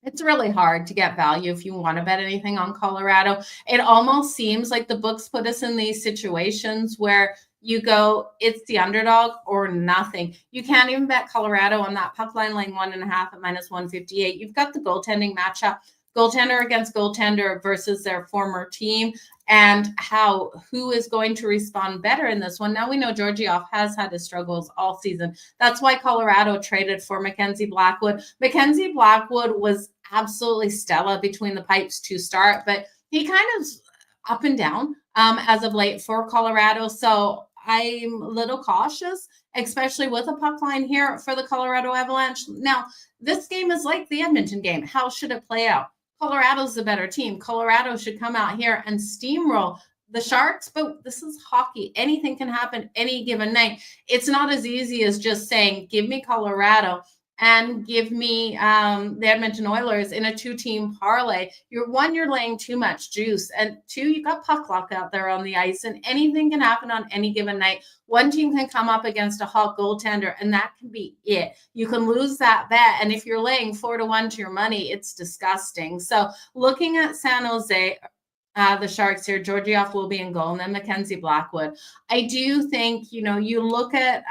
Speaker 1: it's really hard to get value if you want to bet anything on Colorado. It almost seems like the books put us in these situations where you go, it's the underdog or nothing. You can't even bet Colorado on that puck line 1.5 at -158. You've got the goaltending matchup. Goaltender against goaltender versus their former team, and who is going to respond better in this one. Now we know Georgiev has had his struggles all season. That's why Colorado traded for Mackenzie Blackwood. Mackenzie Blackwood was absolutely stellar between the pipes to start, but he kind of up and down as of late for Colorado. So I'm a little cautious, especially with a puck line here for the Colorado Avalanche. Now, this game is like the Edmonton game. How should it play out? Colorado's the better team. Colorado should come out here and steamroll the Sharks, but this is hockey. Anything can happen any given night. It's not as easy as just saying, give me Colorado and give me the Edmonton Oilers in a 2-team parlay. You're laying too much juice. And 2, you got puck luck out there on the ice, and anything can happen on any given night. One team can come up against a hot goaltender, and that can be it. You can lose that bet. And if you're laying 4-1 to your money, it's disgusting. So looking at San Jose, the Sharks here, Georgiev will be in goal, and then Mackenzie Blackwood. I do think, you look at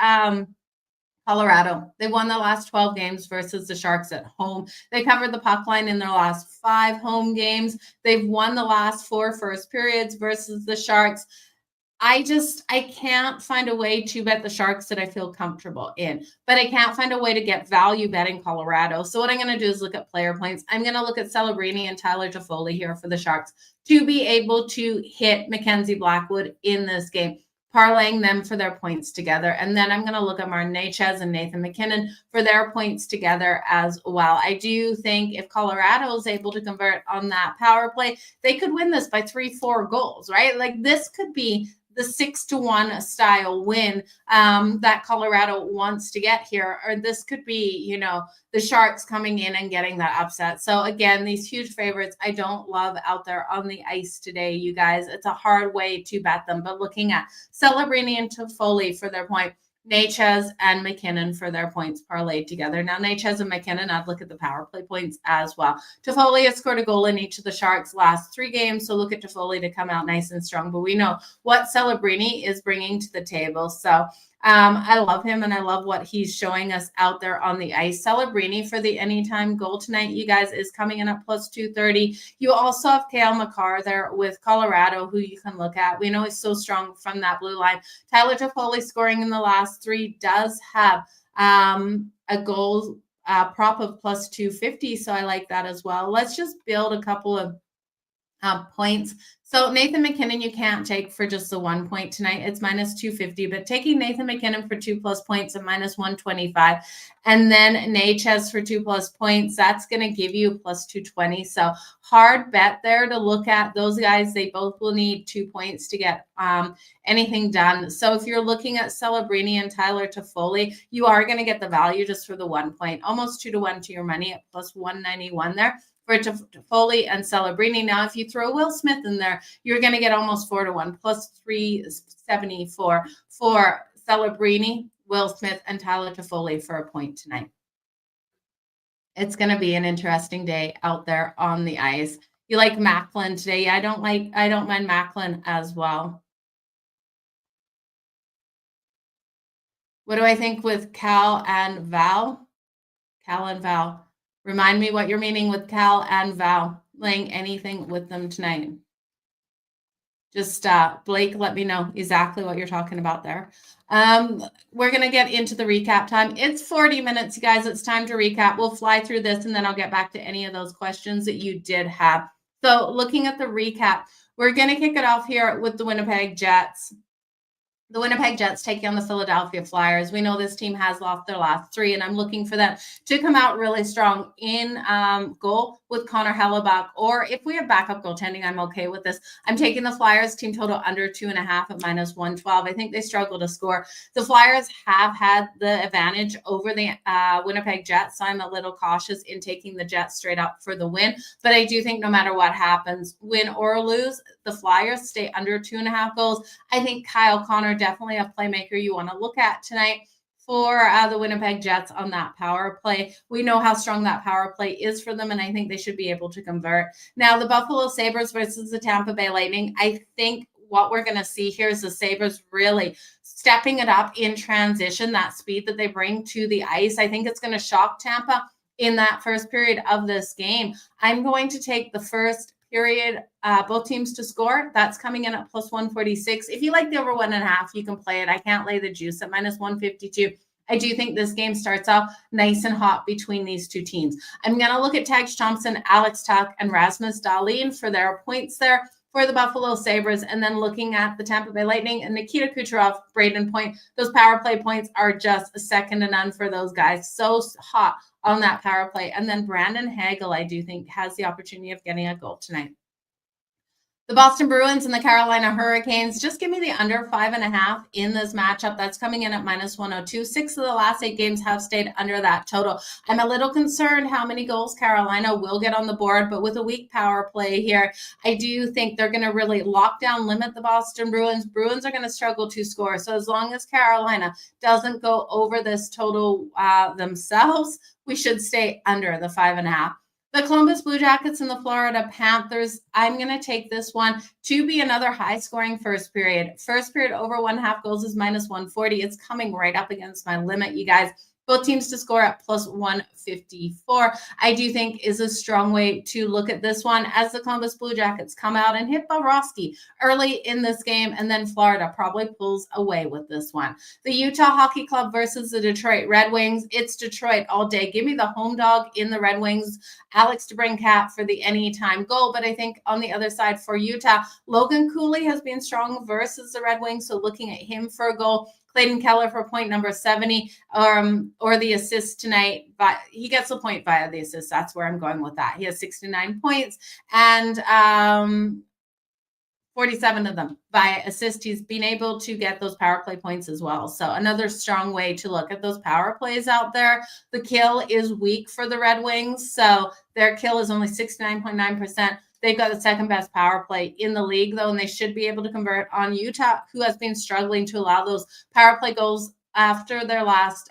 Speaker 1: Colorado. They won the last 12 games versus the Sharks at home. They covered the puck line in their last 5 home games. They've won the last 4 first periods versus the Sharks. I can't find a way to bet the Sharks that I feel comfortable in, but I can't find a way to get value betting Colorado. So what I'm going to do is look at player points. I'm going to look at Celebrini and Tyler Toffoli here for the Sharks to be able to hit Mackenzie Blackwood in this game, parlaying them for their points together. And then I'm going to look at Martin Necas and Nathan McKinnon for their points together as well. I do think if Colorado is able to convert on that power play, they could win this by 3-4 goals, right? Like this could be the 6-1 style win that Colorado wants to get here. Or this could be, the Sharks coming in and getting that upset. So again, these huge favorites I don't love out there on the ice today, you guys. It's a hard way to bet them. But looking at Celebrini and Toffoli for their point, Necas and McKinnon for their points parlayed together. Now, Necas and McKinnon, I'd look at the power play points as well. Toffoli has scored a goal in each of the Sharks' last 3 games, so look at Toffoli to come out nice and strong. But we know what Celebrini is bringing to the table. So I love him, and I love what he's showing us out there on the ice. Celebrini for the anytime goal tonight, you guys, is coming in at +230. You also have Cale Makar there with Colorado, who you can look at. We know he's so strong from that blue line. Tyler Toffoli scoring in the last 3 does have a goal prop of +250, so I like that as well. Let's just build a couple of points. So Nathan McKinnon, you can't take for just the 1 point tonight. It's minus 250, but taking Nathan McKinnon for 2+ points at minus 125, and then Natchez for 2+ points, that's going to give you plus 220. So hard bet there to look at those guys. They both will need 2 points to get anything done. So if you're looking at Celebrini and Tyler Toffoli, you are going to get the value just for the 1 point, almost 2-1 to your money at plus 191 there for Toffoli and Celebrini. Now, if you throw Will Smith in there, you're going to get almost 4-1, plus 374 for Celebrini, Will Smith, and Tyler Toffoli for a point tonight. It's going to be an interesting day out there on the ice. You like Macklin today? I don't mind Macklin as well. What do I think with Cal and Val? Cal and Val. Remind me what you're meaning with Cal and Val. Laying anything with them tonight. Just Blake, let me know exactly what you're talking about there. We're going to get into the recap time. It's 40 minutes, you guys. It's time to recap. We'll fly through this, and then I'll get back to any of those questions that you did have. So looking at the recap, we're going to kick it off here with the Winnipeg Jets. The Winnipeg Jets taking on the Philadelphia Flyers. We know this team has lost their last 3, and I'm looking for them to come out really strong in goal with Connor Hellebuck. Or if we have backup goaltending, I'm okay with this. I'm taking the Flyers team total under 2.5 at minus 112. I think they struggle to score. The Flyers have had the advantage over the Winnipeg Jets, so I'm a little cautious in taking the Jets straight up for the win. But I do think no matter what happens, win or lose, the Flyers stay under 2.5 goals. I think Kyle Connor, definitely a playmaker you want to look at tonight for the Winnipeg Jets on that power play. We know how strong that power play is for them, and I think they should be able to convert. Now, the Buffalo Sabres versus the Tampa Bay Lightning, I think what we're going to see here is the Sabres really stepping it up in transition, that speed that they bring to the ice. I think it's going to shock Tampa in that first period of this game. I'm going to take the first period, both teams to score. That's coming in at plus 146. If you like the over 1.5, you can play it. I can't lay the juice at minus 152. I do think this game starts off nice and hot between these two teams. I'm going to look at Tage Thompson, Alex Tuch, and Rasmus Dahlin for their points there for the Buffalo Sabres, and then looking at the Tampa Bay Lightning and Nikita Kucherov, Braden Point. Those power play points are just a second to none for those guys. So hot on that power play. And then Brandon Hagel, I do think, has the opportunity of getting a goal tonight. The Boston Bruins and the Carolina Hurricanes, just give me the under 5.5 in this matchup. That's coming in at minus 102. 6 of the last 8 games have stayed under that total. I'm a little concerned how many goals Carolina will get on the board, but with a weak power play here, I do think they're going to really lock down, limit the Boston Bruins. Bruins are going to struggle to score. So as long as Carolina doesn't go over this total themselves, we should stay under the 5.5. The Columbus Blue Jackets and the Florida Panthers, I'm going to take this one to be another high-scoring first period. First period over 1.5 goals is minus 140. It's coming right up against my limit, you guys. Both teams to score at plus 154, I do think is a strong way to look at this one as the Columbus Blue Jackets come out and hit Bobrovsky early in this game, and then Florida probably pulls away with this one. The Utah Hockey Club versus the Detroit Red Wings. It's Detroit all day. Give me the home dog in the Red Wings. Alex DeBrincat for the anytime goal, but I think on the other side for Utah, Logan Cooley has been strong versus the Red Wings, so looking at him for a goal. Clayton Keller for point number 70, or the assist tonight, but he gets a point via the assist. That's where I'm going with that. He has 69 points and 47 of them via assist. He's been able to get those power play points as well. So another strong way to look at those power plays out there. The kill is weak for the Red Wings, so their kill is only 69.9%. They've got the second best power play in the league, though, and they should be able to convert on Utah, who has been struggling to allow those power play goals over their last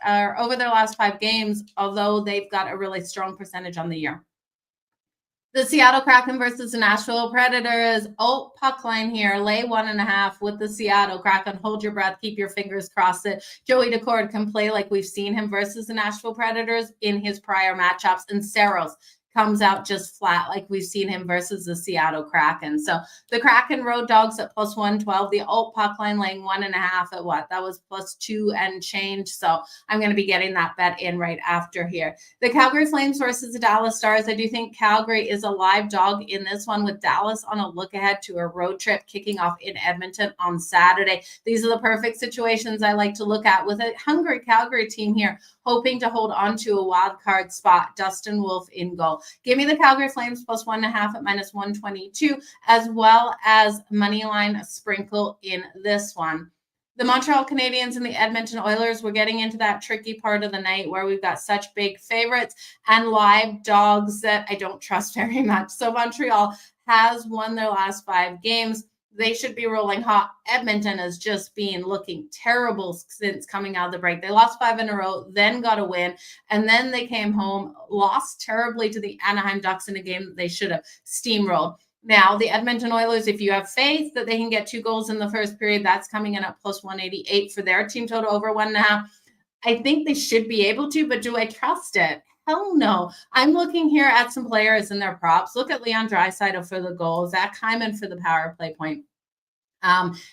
Speaker 1: 5 games, although they've got a really strong percentage on the year. The Seattle Kraken versus the Nashville Predators. Puck line here. Lay 1.5 with the Seattle Kraken. Hold your breath. Keep your fingers crossed that Joey Daccord can play like we've seen him versus the Nashville Predators in his prior matchups. And Saros comes out just flat like we've seen him versus the Seattle Kraken. So the Kraken road dogs at plus 112, the alt puck line laying 1.5 at what? That was plus 2 and change. So I'm going to be getting that bet in right after here. The Calgary Flames versus the Dallas Stars. I do think Calgary is a live dog in this one, with Dallas on a look ahead to a road trip kicking off in Edmonton on Saturday. These are the perfect situations I like to look at with a hungry Calgary team here, hoping to hold on to a wild card spot. Dustin Wolf in goal. Give me the Calgary Flames plus 1.5 at minus 122, as well as money line sprinkle in this one. The Montreal Canadiens and the Edmonton Oilers, we're getting into that tricky part of the night where we've got such big favorites and live dogs that I don't trust very much. So Montreal has won their last 5 games. They should be rolling hot. Edmonton has just been looking terrible since coming out of the break. They lost 5 in a row, then got a win, and then they came home, lost terribly to the Anaheim Ducks in a game that they should have steamrolled. Now, the Edmonton Oilers, if you have faith that they can get 2 goals in the first period, that's coming in at plus 188 for their team total over 1.5. I think they should be able to, but do I trust it? Hell no. I'm looking here at some players and their props. Look at Leon Draisaitl for the goal, Zach Hyman for the power play point.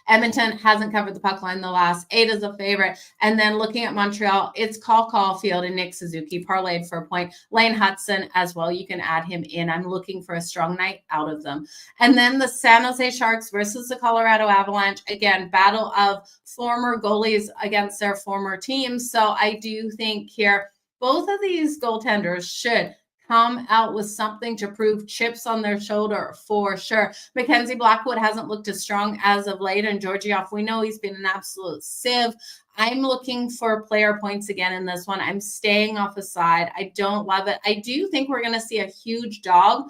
Speaker 1: Edmonton hasn't covered the puck line the last 8 as a favorite. And then looking at Montreal, it's Caulfield and Nick Suzuki parlayed for a point. Lane Hudson as well. You can add him in. I'm looking for a strong night out of them. And then the San Jose Sharks versus the Colorado Avalanche. Again, battle of former goalies against their former teams. So I do think here, both of these goaltenders should come out with something to prove, chips on their shoulder for sure. Mackenzie Blackwood hasn't looked as strong as of late, and Georgiev, we know he's been an absolute sieve. I'm looking for player points again in this one. I'm staying off the side. I don't love it. I do think we're going to see a huge dog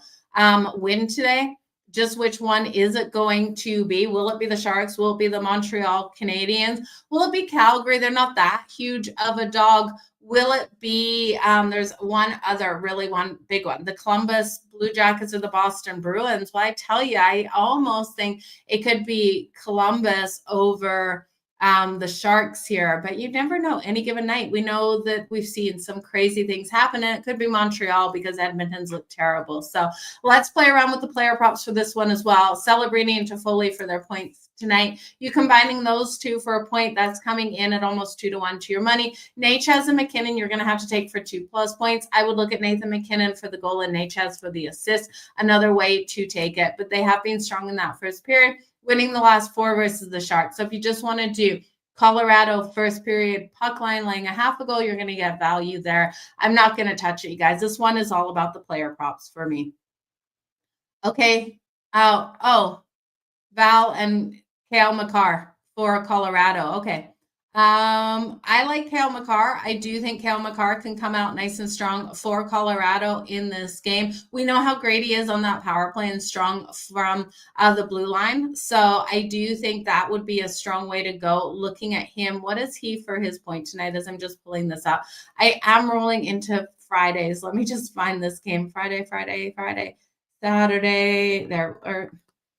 Speaker 1: win today. Just which one is it going to be? Will it be the Sharks? Will it be the Montreal Canadiens? Will it be Calgary? They're not that huge of a dog. Will it be, there's one big one, the Columbus Blue Jackets or the Boston Bruins? Well, I tell you, I almost think it could be Columbus over the Sharks here, but you never know any given night. We know that we've seen some crazy things happen, and it could be Montreal because Edmonton's look terrible. So let's play around with the player props for this one as well. Celebrini and Toffoli for their points tonight. You combining those two for a point, that's coming in at almost 2-1 to your money. Necas and McKinnon, you're going to have to take for 2+ points. I would look at Nathan McKinnon for the goal and Necas for the assist. Another way to take it, but they have been strong in that first period, winning the last 4 versus the Sharks. So if you just want to do Colorado first period puck line laying 0.5 goal, you're going to get value there. I'm not going to touch it, you guys. This one is all about the player props for me. Okay. Val and Cale Makar for Colorado. Okay. I like Cale Makar. I do think Cale Makar can come out nice and strong for Colorado in this game. We know how great he is on that power play and strong from the blue line. So I do think that would be a strong way to go. Looking at him, what is he for his point tonight as I'm just pulling this up? I am rolling into Fridays. Let me just find this game. Friday, Saturday.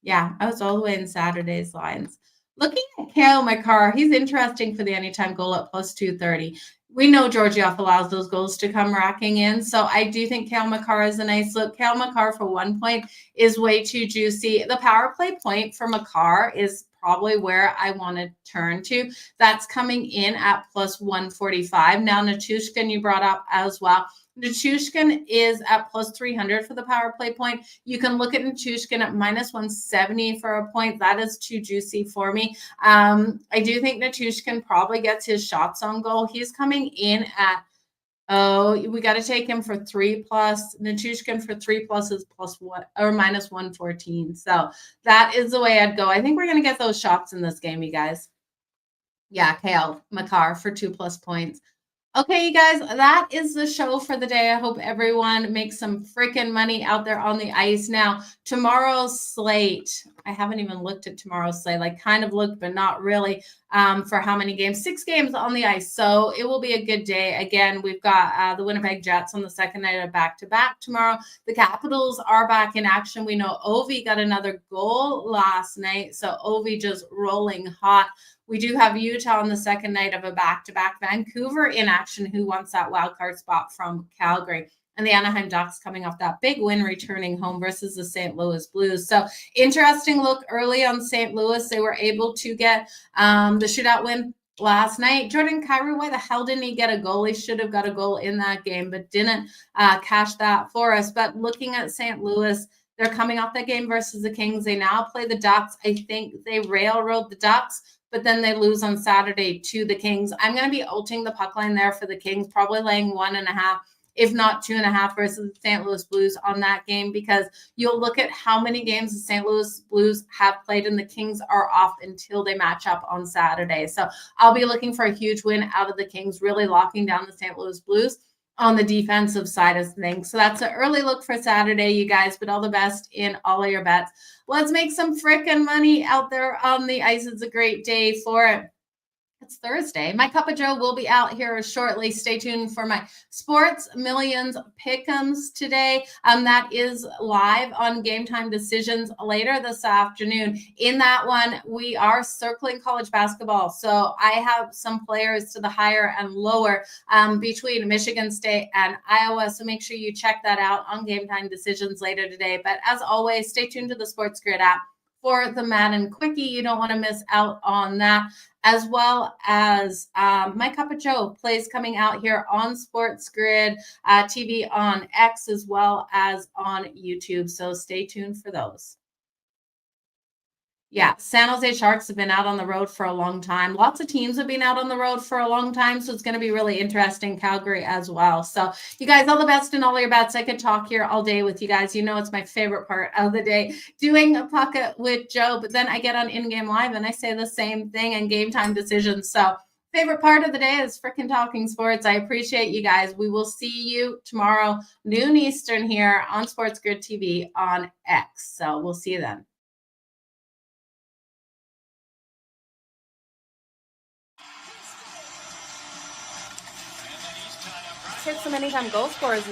Speaker 1: I was all the way in Saturday's lines. Looking at Cale Makar, he's interesting for the anytime goal at plus 230. We know Georgiev allows those goals to come racking in, so I do think Cale Makar is a nice look. Cale Makar for 1 point is way too juicy. The power play point for Makar is probably where I want to turn to. That's coming in at plus 145. Now, Nichushkin, you brought up as well. Nichushkin is at plus 300 for the power play point. You can look at Nichushkin at minus 170 for a point. That is too juicy for me. I do think Nichushkin probably gets his shots on goal. He's coming in at, we got to take him for 3+. Nichushkin for 3+ is plus what, or minus 114. So that is the way I'd go. I think we're going to get those shots in this game, you guys. Yeah, Cale Makar for 2+ points. Okay, you guys, that is the show for the day. I hope everyone makes some freaking money out there on the ice. Now, tomorrow's slate, I haven't even looked at tomorrow's slate, like kind of looked, but not really, for how many games? 6 games on the ice. So it will be a good day. Again, we've got the Winnipeg Jets on the second night of back-to-back tomorrow. The Capitals are back in action. We know Ovi got another goal last night. So Ovi just rolling hot. We do have Utah on the second night of a back-to-back. Vancouver in action, who wants that wild card spot from Calgary. and the Anaheim Ducks coming off that big win returning home versus the St. Louis Blues. So interesting look early on St. Louis. They were able to get the shootout win last night. Jordan Kyrou, why the hell didn't he get a goal? He should have got a goal in that game, but didn't cash that for us. But looking at St. Louis, they're coming off that game versus the Kings. They now play the Ducks. I think they railroad the Ducks, but then they lose on Saturday to the Kings. I'm going to be ulting the puck line there for the Kings, probably laying 1.5, if not 2.5 versus the St. Louis Blues on that game, because you'll look at how many games the St. Louis Blues have played and the Kings are off until they match up on Saturday. So I'll be looking for a huge win out of the Kings, really locking down the St. Louis Blues on the defensive side of things. So that's an early look for Saturday, you guys, but all the best in all of your bets. Let's make some frickin' money out there on the ice. It's a great day for it. It's Thursday. My Cup of Joe will be out here shortly. Stay tuned for my Sports Millions Pick'ems today. That is live on Game Time Decisions later this afternoon. In that one, we are circling college basketball. So I have some players to the higher and lower between Michigan State and Iowa. So make sure you check that out on Game Time Decisions later today. But as always, stay tuned to the SportsGrid app for the Madden Quickie. You don't want to miss out on that, as well as My Cup of Joe plays coming out here on SportsGrid TV on X, as well as on YouTube. So stay tuned for those. Yeah, San Jose Sharks have been out on the road for a long time. Lots of teams have been out on the road for a long time, so it's going to be really interesting. Calgary as well. So you guys, all the best in all your bets. I could talk here all day with you guys. You know it's my favorite part of the day, doing a pocket with Joe, but then I get on In-Game Live and I say the same thing in Game Time Decisions. So favorite part of the day is freaking talking sports. I appreciate you guys. We will see you tomorrow, noon Eastern here on SportsGrid TV on X. So we'll see you then. 6 so many time goal scorers